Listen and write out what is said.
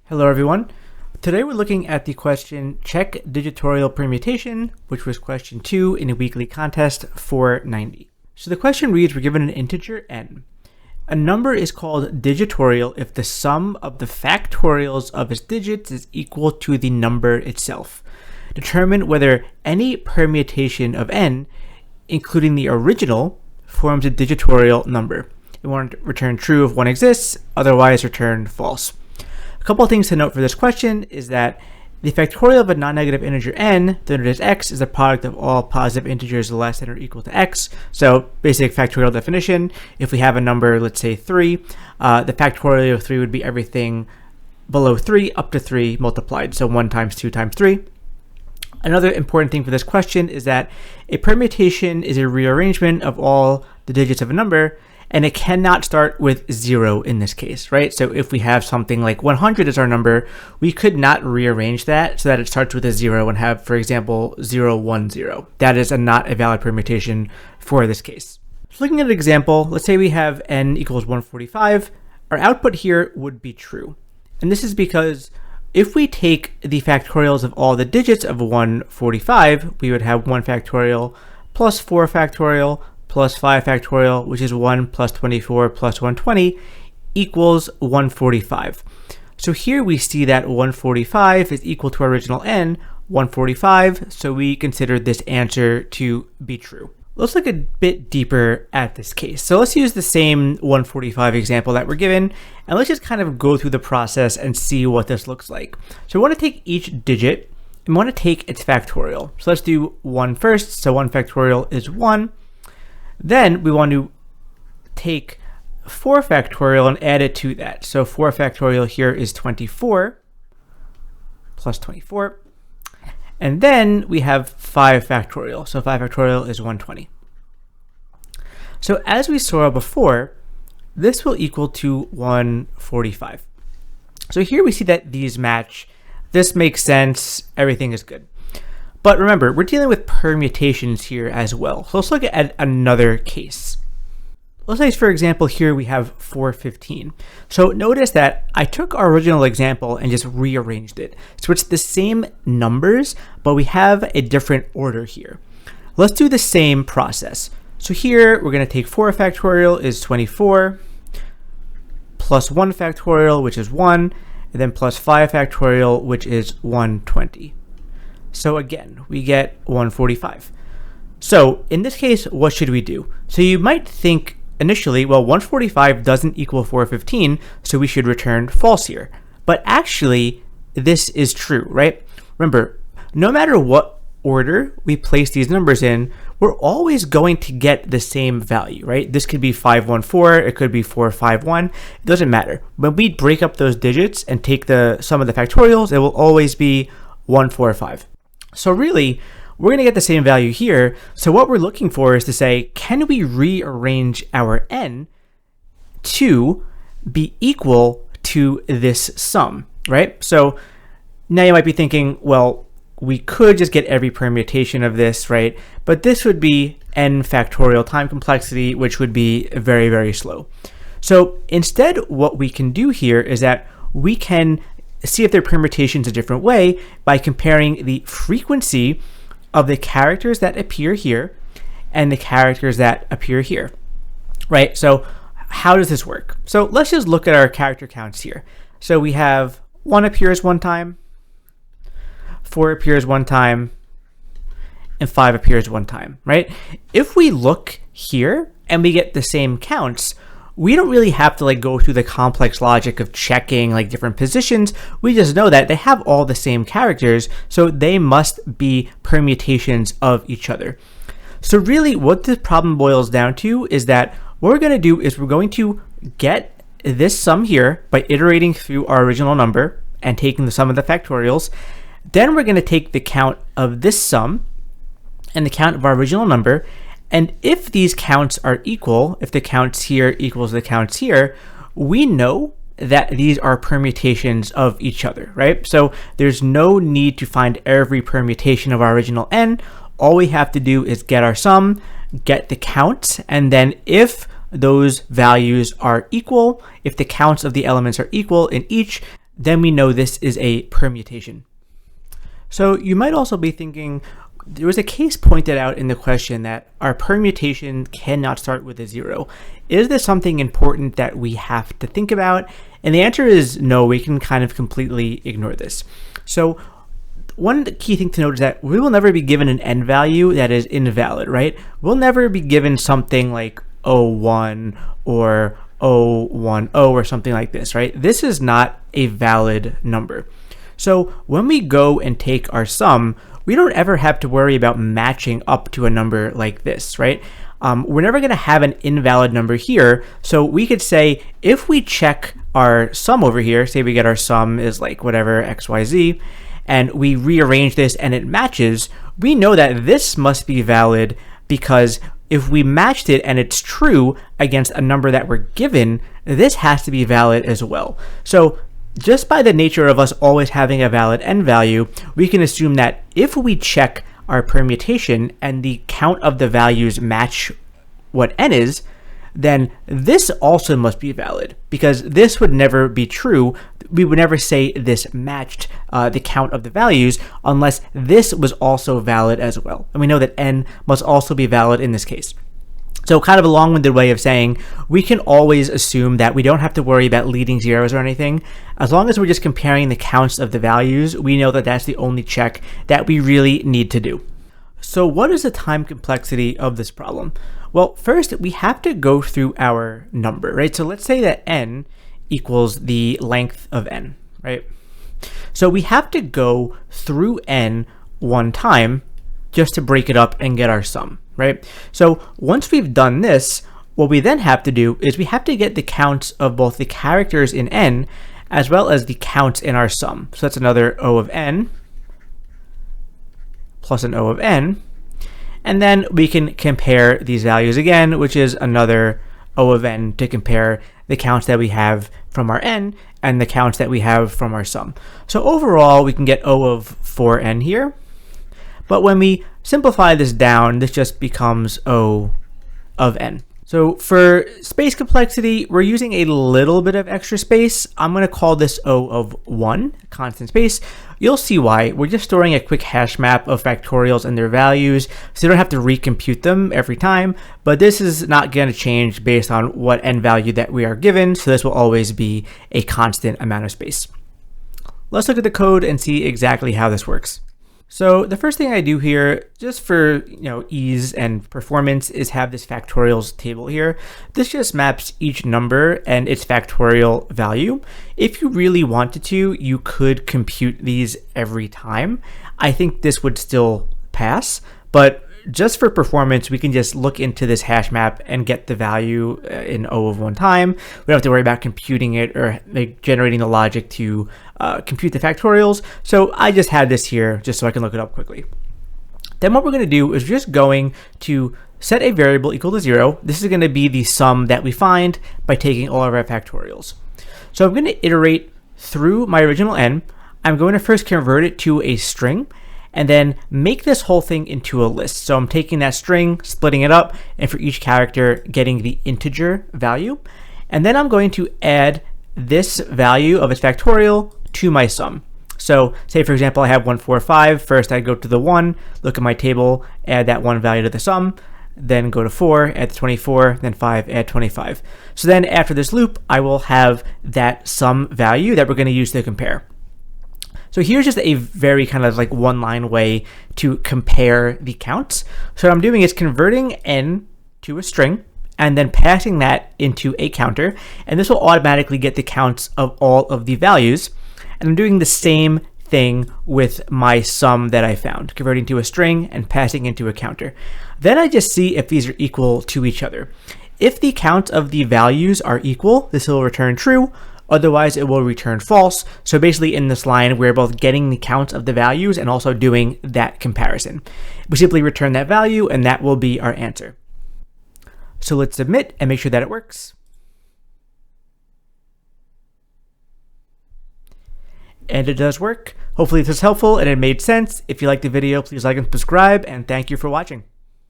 Hello everyone. Today we're looking at the question Check Digitorial Permutation, which was question 2 in a weekly contest 490. So the question reads, we're given an integer n. A number is called digitorial if the sum of the factorials of its digits is equal to the number itself. Determine whether any permutation of n, including the original, forms a digitorial number. We want to return true if one exists, otherwise return false. A couple of things to note for this question is that the factorial of a non-negative integer n, denoted as x, is the product of all positive integers less than or equal to x. So basic factorial definition, if we have a number, let's say 3, the factorial of 3 would be everything below 3 up to 3 multiplied. So 1 times 2 times 3. Another important thing for this question is that a permutation is a rearrangement of all the digits of a number, and it cannot start with 0 in this case, right? So if we have something like 100 as our number, we could not rearrange that so that it starts with a 0 and have, for example, 0, 1, 0. That is not a valid permutation for this case. So looking at an example, let's say we have n equals 145. Our output here would be true. And this is because if we take the factorials of all the digits of 145, we would have 1 factorial plus 4 factorial plus 5 factorial, which is 1 plus 24 plus 120, equals 145. So here we see that 145 is equal to our original n, 145, so we consider this answer to be true. Let's look a bit deeper at this case. So let's use the same 145 example that we're given, and let's just kind of go through the process and see what this looks like. So we want to take each digit, and we want to take its factorial. So let's do 1 first. So 1 factorial is 1. Then we want to take 4 factorial and add it to that. So 4 factorial here is 24 plus 24. And then we have 5 factorial. So 5 factorial is 120. So as we saw before, this will equal to 145. So here we see that these match. This makes sense. Everything is good. But remember, we're dealing with permutations here as well. So let's look at another case. Let's say, for example, here we have 415. So notice that I took our original example and just rearranged it. So it's the same numbers, but we have a different order here. Let's do the same process. So here we're going to take 4 factorial is 24, plus 1 factorial, which is 1, and then plus 5 factorial, which is 120. So again, we get 145. So in this case, what should we do? So you might think initially, well, 145 doesn't equal 415, so we should return false here. But actually, this is true, right? Remember, no matter what order we place these numbers in, we're always going to get the same value, right? This could be 514, it could be 451, it doesn't matter. When we break up those digits and take the sum of the factorials, it will always be 145. So really, we're going to get the same value here. So what we're looking for is to say, can we rearrange our n to be equal to this sum, right? So now you might be thinking, well, we could just get every permutation of this, right? But this would be n factorial time complexity, which would be very, very slow. So instead, what we can do here is that we can see if their permutations a different way by comparing the frequency of the characters that appear here and the characters that appear here, right? So how does this work? So let's just look at our character counts here. So we have 1 appears 1 time, 4 appears 1 time, and 5 appears 1 time, right? If we look here and we get the same counts, we don't really have to go through the complex logic of checking different positions. We just know that they have all the same characters, so they must be permutations of each other. So really what this problem boils down to is that what we're going to do is we're going to get this sum here by iterating through our original number and taking the sum of the factorials. Then we're going to take the count of this sum and the count of our original number. And if these counts are equal, if the counts here equals the counts here, we know that these are permutations of each other, right? So there's no need to find every permutation of our original n. All we have to do is get our sum, get the counts, and then if those values are equal, if the counts of the elements are equal in each, then we know this is a permutation. So you might also be thinking, there was a case pointed out in the question that our permutation cannot start with a 0. Is this something important that we have to think about? And the answer is no, we can kind of completely ignore this. So one key thing to note is that we will never be given an n value that is invalid, right? We'll never be given something like 01 or 010 or something like this, right? This is not a valid number. So when we go and take our sum, we don't ever have to worry about matching up to a number like this, right? We're never going to have an invalid number here. So we could say if we check our sum over here, say we get our sum is like whatever XYZ, and we rearrange this and it matches, we know that this must be valid because if we matched it and it's true against a number that we're given, this has to be valid as well. So just by the nature of us always having a valid n value, we can assume that if we check our permutation and the count of the values match what n is, then this also must be valid, because this would never be true. We would never say this matched the count of the values unless this was also valid as well. And we know that n must also be valid in this case. So kind of a long-winded way of saying we can always assume that we don't have to worry about leading zeros or anything. As long as we're just comparing the counts of the values, we know that that's the only check that we really need to do. So what is the time complexity of this problem? Well, first we have to go through our number, right? So let's say that n equals the length of n, right? So we have to go through n one time just to break it up and get our sum, right? So once we've done this, what we then have to do is we have to get the counts of both the characters in n as well as the counts in our sum. So that's another O of n plus an O of n. And then we can compare these values again, which is another O of n to compare the counts that we have from our n and the counts that we have from our sum. So overall, we can get O of 4n here. But when we simplify this down, this just becomes O of n. So for space complexity, we're using a little bit of extra space. I'm going to call this O of 1, constant space. You'll see why. We're just storing a quick hash map of factorials and their values, so you don't have to recompute them every time. But this is not going to change based on what n value that we are given, so this will always be a constant amount of space. Let's look at the code and see exactly how this works. So the first thing I do here, just for ease and performance, is have this factorials table here. This just maps each number and its factorial value. If you really wanted to, you could compute these every time. I think this would still pass, but just for performance, we can just look into this hash map and get the value in O of 1 time. We don't have to worry about computing it or generating the logic to compute the factorials. So I just had this here just so I can look it up quickly. Then what we're going to do is we're just going to set a variable equal to 0. This is going to be the sum that we find by taking all of our factorials. So I'm going to iterate through my original n. I'm going to first convert it to a string and then make this whole thing into a list. So I'm taking that string, splitting it up, and for each character getting the integer value. And then I'm going to add this value of its factorial to my sum. So say, for example, I have 145. First, I go to the 1, look at my table, add that 1 value to the sum, then go to 4, add 24, then 5, add 25. So then after this loop, I will have that sum value that we're going to use to compare. So here's just a very kind of like one-line way to compare the counts. So what I'm doing is converting n to a string and then passing that into a counter, and this will automatically get the counts of all of the values. And I'm doing the same thing with my sum that I found, converting to a string and passing into a counter. Then I just see if these are equal to each other. If the counts of the values are equal, this will return true. Otherwise, it will return false. So basically in this line, we're both getting the counts of the values and also doing that comparison. We simply return that value and that will be our answer. So let's submit and make sure that it works. And it does work. Hopefully this was helpful and it made sense. If you liked the video, please like and subscribe, and thank you for watching.